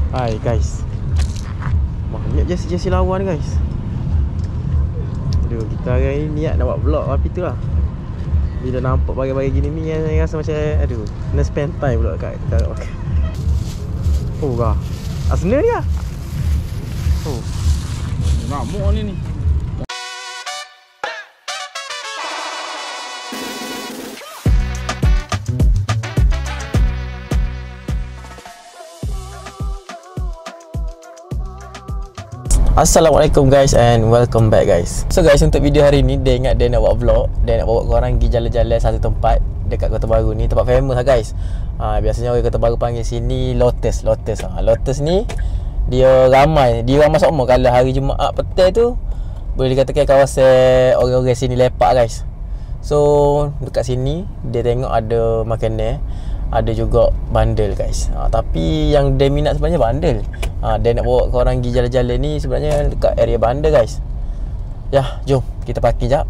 Hai guys, banyak jersey lawan guys. Aduh, kita hari ni niat nak buat vlog tapi tu lah, bila nampak bagi-bagi gini ni saya rasa macam aduh, kena spend time pula kat oh kah asli dia. Oh Ramuk ni. Assalamualaikum guys and welcome back guys. So guys, untuk video hari ni dia ingat dia nak buat vlog. Dia nak bawa korang pergi jalan-jalan satu tempat dekat Kota Baru ni. Tempat famous lah guys. Biasanya orang Kota Baru panggil sini Lotus. Lotus ni dia ramai semua. Kalau hari Jumaat petang tu boleh dikatakan kawasan orang-orang sini lepak guys. So dekat sini dia tengok ada makanan, ada juga bandel guys. Tapi yang dia minat sebenarnya bandel. Dia nak bawa korang pergi jalan-jalan ni sebenarnya dekat area bandar guys. Ya, jom kita parking jap.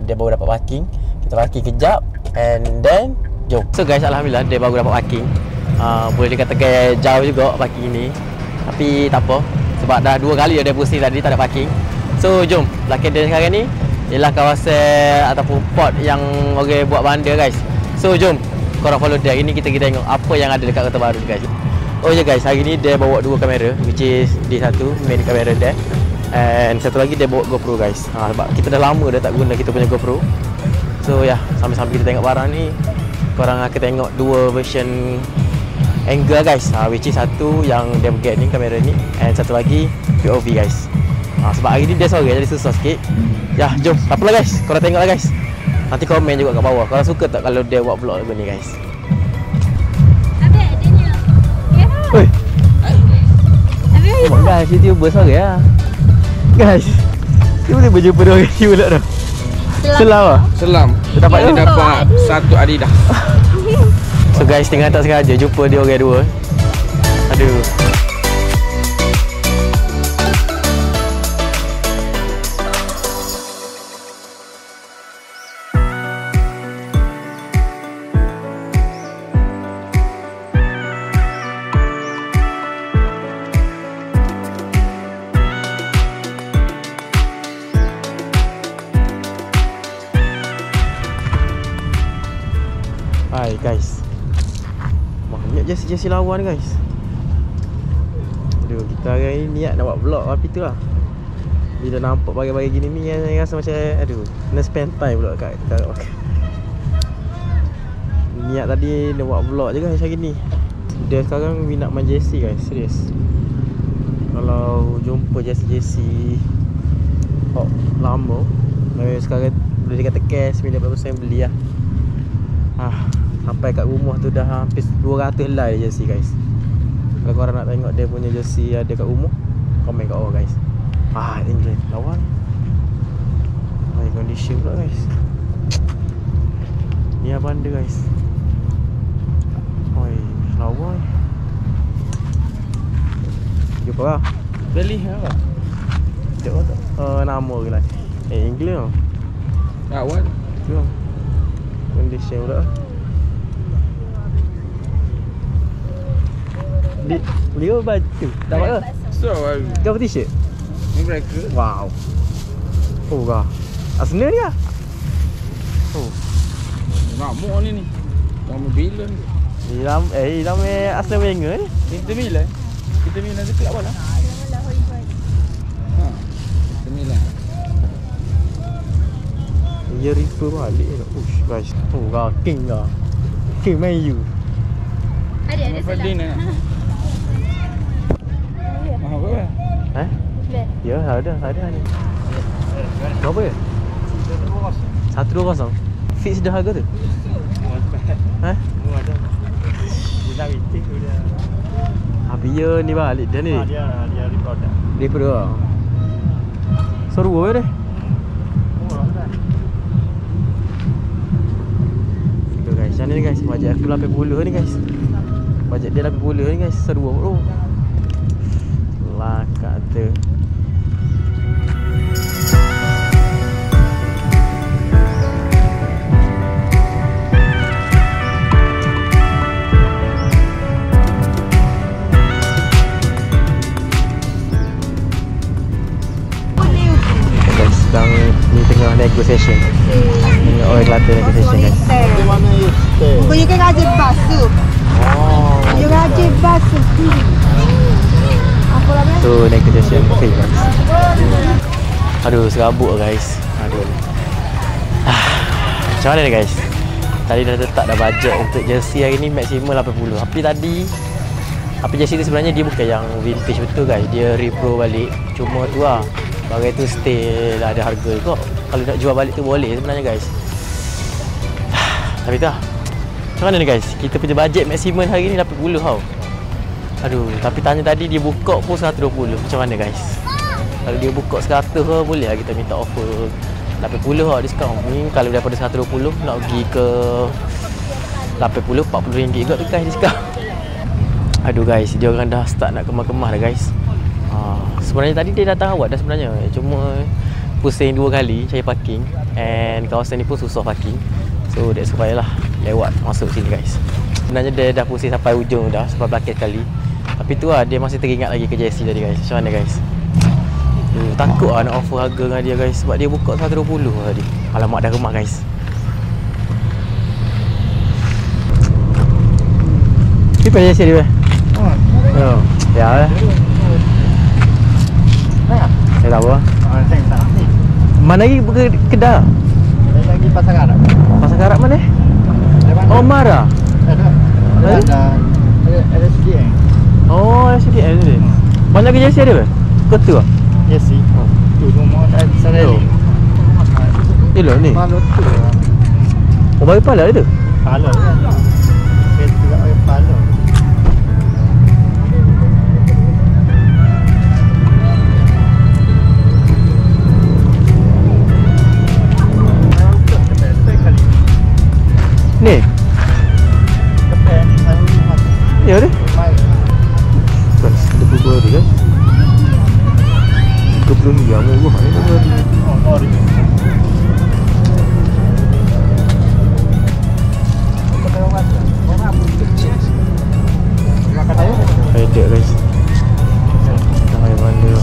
Dia baru dapat parking. Kita parking kejap and then jom. So guys, alhamdulillah dia baru dapat parking. Boleh dikatakan jauh juga parking ni, tapi tak apa sebab dah 2 kali dia pusing tadi tak ada parking. So jom, belakang dia sekarang ni ialah kawasan ataupun port yang orang buat bandar guys. So jom korang follow dia. Hari ni kita pergi tengok apa yang ada dekat Kota Baru guys. Oh ya guys, hari ni dia bawa 2 kamera, which is D1 main kamera dia, and satu lagi dia bawa GoPro guys. Sebab kita dah lama dah tak guna kita punya GoPro. So ya, sambil-sambil kita tengok barang ni, korang akan tengok 2 version angle guys. Which is satu yang dia get ni kamera ni, and satu lagi POV guys. Sebab hari ni dia sore jadi susah sikit. Ya, jom. Tak apalah guys, korang tengoklah guys. Nanti komen juga kat bawah korang suka tak kalau dia buat vlog lagu ni guys. Oi. Oh guys, YouTuber sore lah. Guys, tiba-tiba jumpa dia orang YouTuber pula dah. Selam lah. Selam. Dia dapat satu Adidas. So guys, tengah tak sengaja jumpa dia orang dua. Aduh. Hai guys, banyak jersey lawan guys. Aduh, kita hari ni niat nak buat vlog tapi tu lah, bila nampak bagi-bagi gini ni saya rasa macam aduh, kena spend time pula kat niat tadi nak buat vlog je guys hari ni. Dia sekarang minat main jersey guys, serius. Kalau jumpa jersey lama, sekarang boleh dikatakan 90% beli lah. Sampai kat rumah tu dah hampir 200 helai jersey guys. Kalau korang nak tengok dia punya jersey ada kat rumah, komen kat bawah guys. England lawan. Condition pula guys. Ni apa anda guys? Lawan. Jumpa lah. Beli apa? Tengok tak? Nama ke lah. England tau. What? Tu lah. Condition pula. Beli apa baju? Dapat ke? So, Dapat t-shirt? ni mereka. Wow. Oh kah asli dia. Oh Ramuk ni. Kamu bila ni? Hitam asli Wenger ni. Inter Milan. Inter Milan tu kelab mana? Inter Milan. Dia refer balik tu. Guys. Oh kah King kah. King Man U. Ada selam. Mahal ke? Ya, ada ni. Berapa ya? 120. Fix dah harga tu? Ada. Dia dah meeting tu dia. Dia ni balik dia ni. Dia report dah. Report dah. Seru ke dia? Itu guys, macam ni guys. Bajet aku 80 ni guys. Bajet dia 80 ni guys. Seru bro. Lah kata. So negotiation fail guys. Aduh serabut guys. Aduh. Macam mana ni guys? Tadi dah letak dah bajet untuk jersey hari ni maksimum 80. Tapi jersey tu sebenarnya dia bukan yang vintage betul guys. Dia repro balik. Cuma tu lah, barang tu stay lah, ada harga kok. Kalau nak jual balik tu boleh sebenarnya guys. Tapi tu lah, macam mana ni guys? Kita punya bajet maksimum hari ni 80 tau. Aduh, tapi tanya tadi dia buka pun 120. Macam mana guys? Kalau dia buka 100 boleh lah kita minta offer 80 lah diskaun. Ni kalau daripada 120 nak pergi ke 80, 40 ringgit juga tu guys diskaun. Aduh guys, dia orang dah start nak kemah-kemah dah guys. Sebenarnya tadi dia datang awal dah sebenarnya. Cuma pusing 2 kali cari parking. And kawasan ni pun susah parking. So that's why lah lewat masuk sini guys. Sebenarnya dia dah pusing sampai ujung dah, sampai belakang sekali. Tapi tu lah, dia masih teringat lagi ke JC tadi guys. Macam mana guys? Takut lah nak offer harga dengan dia guys. Sebab dia buka 120 tadi. Alamak dah remah guys. Ni pada JC dia? Oh, ya lah. Saya tahu lah. Mana lagi Kedah? Lagi Pasar Arab. Pasar Arab mana? Oh, Mara. Ada CDM. Oh, ada CDM ni. Mana lagi JC dia? Ketua? Yes sih. Tu rumah saya ni. Elok ni. Malu tu. Oh, bagi pala dia tu? Pala kan. Saya juga bagi pala. Ni? Kepen saya rumah. Ya dia? Baik. Guys, ada berapa dia guys? 30 ni yang murah ni tu. Oh, ni. Ada guys. Sampai mana?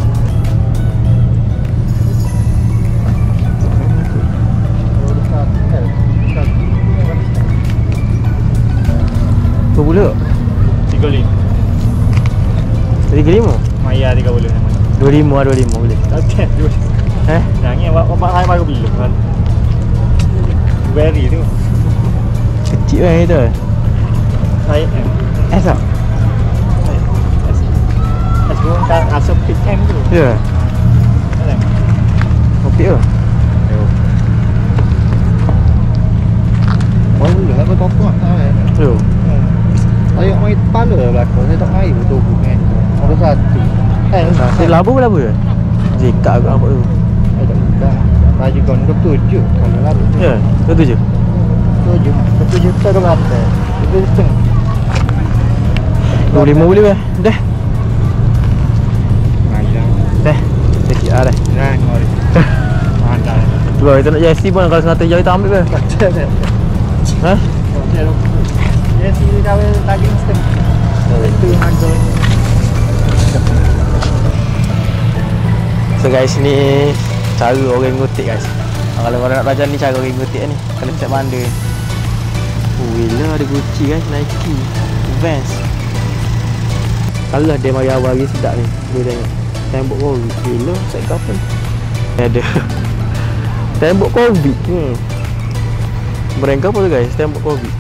Berapa pula? 35. 35? Maya 30 nama. 25 lah, 25 boleh. Okey. Yang ni bapak saya baru beli kan. Very tu. Kecil kan itu? Saya S tak? Aku kan asap pit M tu. Ya. Kopi ke? Baru lah apa apa tak. Ya. Saya main kepala belakang. Saya tak main betul kan. Ada satu. Dia labu ke labu ke? Jika agak apa tu? Ada enggak. Baju kau untuk 7 kalau lalu. Ya, itu je. 7 kita dah lantai. Itu setengah. 25 boleh ke? Dah. Dah. Dah siap dah. Nah, ngori. Mantap. Tu lah, kita nak JC pun kalau 100 jauh kita ambil ke? Ha? Ya si kau lagi setengah. Itu harga. So guys, ni cara orang ngutik guys. Kalau korang nak belajar ni cara orang ngutik ni. Kena cek banda. Gila ada Gucci guys, Nike, Vans. Alah dia mari awal lagi sedap ni. Boleh tengok. Tembok Covid. Gila, set kapan? Ada. Tembok Covid. Brand apa tu guys? Tembok Covid.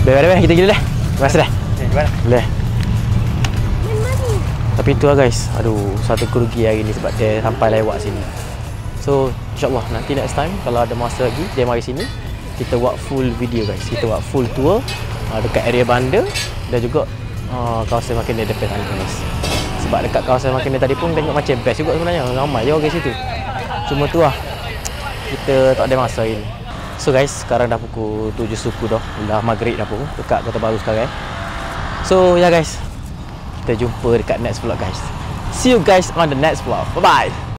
Dah, kita gila dah. Terima kasih dah. Gimana? Boleh. Tapi tu lah guys. Aduh, satu kerugi hari ni sebab dia sampai lewat sini. So, insyaAllah nanti next time kalau ada masa lagi dia mari sini, kita buat full video guys. Kita buat full tour dekat area bandar dan juga kawasan makan dia depan sana guys. Sebab dekat kawasan makan dia tadi pun tengok macam best juga sebenarnya. Ramai je orang kat situ. Cuma tu lah, kita tak ada masa hari ni. So guys, sekarang dah pukul 7 suku dah. Dah maghrib dah pun dekat Kota Baru sekarang. So ya guys, kita jumpa dekat next vlog guys. See you guys on the next vlog. Bye bye.